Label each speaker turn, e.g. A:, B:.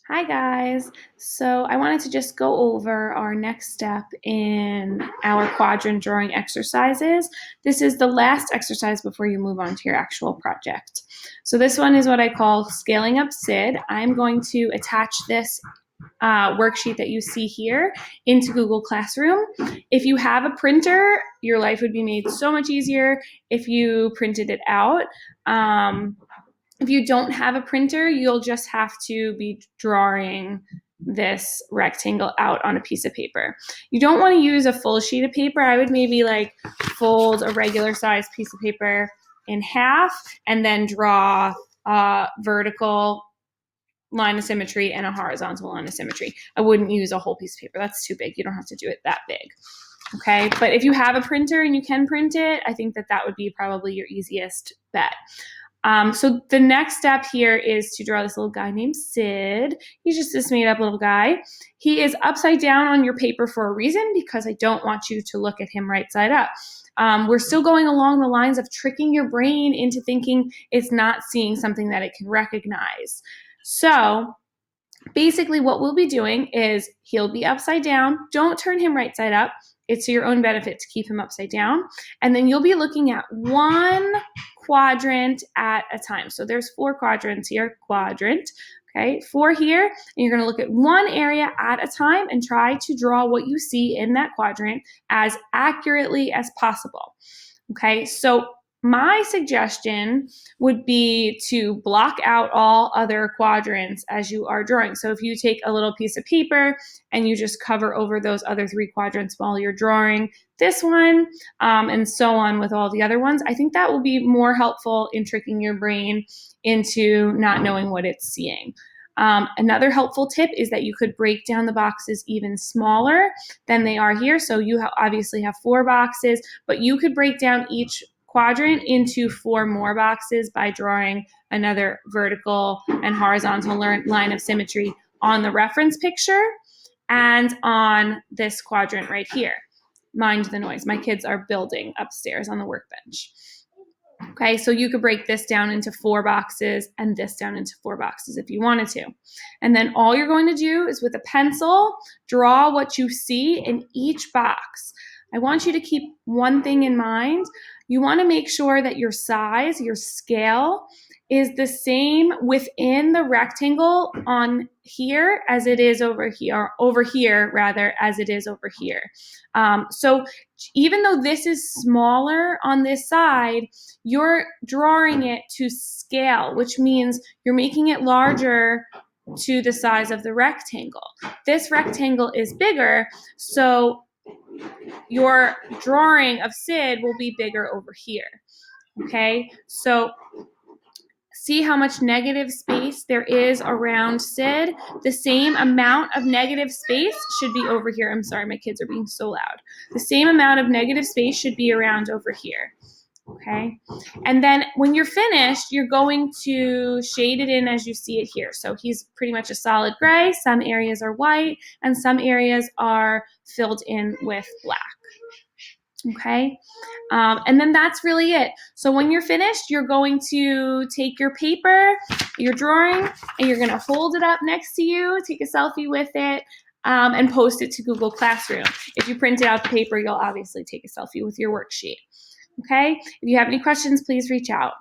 A: Hi guys. So I wanted to just go over our next step in our quadrant drawing exercises. This is the last exercise before you move on to your actual project. So this one is what I call scaling up Syd. I'm going to attach this worksheet that you see here into Google Classroom. If you have a printer, your life would be made so much easier if you printed it out. If you don't have a printer, you'll just have to be drawing this rectangle out on a piece of paper. You don't want to use a full sheet of paper. I would maybe like fold a regular size piece of paper in half and then draw a vertical line of symmetry and a horizontal line of symmetry. I wouldn't use a whole piece of paper. That's too big. You don't have to do it that big. Okay, but if you have a printer and you can print it, I think that would be probably your easiest bet. So the next step here is to draw this little guy named Syd. He's just this made up little guy. He is upside down on your paper for a reason, because I don't want you to look at him right side up. We're still going along the lines of tricking your brain into thinking it's not seeing something that it can recognize. So basically what we'll be doing is he'll be upside down. Don't turn him right side up. It's to your own benefit to keep him upside down. And then you'll be looking at one quadrant at a time. So there's 4 quadrants here, quadrant, okay, 4 here. And you're going to look at one area at a time and try to draw what you see in that quadrant as accurately as possible. Okay, so my suggestion would be to block out all other quadrants as you are drawing. So if you take a little piece of paper and you just cover over those other 3 quadrants while you're drawing this one, and so on with all the other ones, I think that will be more helpful in tricking your brain into not knowing what it's seeing. Another helpful tip is that you could break down the boxes even smaller than they are here. So you obviously have 4 boxes, but you could break down each quadrant into 4 more boxes by drawing another vertical and horizontal line of symmetry on the reference picture and on this quadrant right here. Mind the noise. My kids are building upstairs on the workbench. Okay, so you could break this down into 4 boxes and this down into 4 boxes if you wanted to. And then all you're going to do is with a pencil, draw what you see in each box. I want you to keep one thing in mind. You want to make sure that your size, your scale, is the same within the rectangle on here as it is over here rather, as it is over here. So even though this is smaller on this side, you're drawing it to scale, which means you're making it larger to the size of the rectangle. This rectangle is bigger, so your drawing of Syd will be bigger over here. Okay, so see how much negative space there is around Syd? The same amount of negative space should be over here. I'm sorry, my kids are being so loud. The same amount of negative space should be around over here. Okay, and then when you're finished, you're going to shade it in as you see it here. So he's pretty much a solid gray. Some areas are white and some areas are filled in with black. Okay, and then that's really it. So when you're finished, you're going to take your paper, your drawing, and you're going to hold it up next to you, take a selfie with it, and post it to Google Classroom. If you printed out the paper, you'll obviously take a selfie with your worksheet. Okay, if you have any questions, please reach out.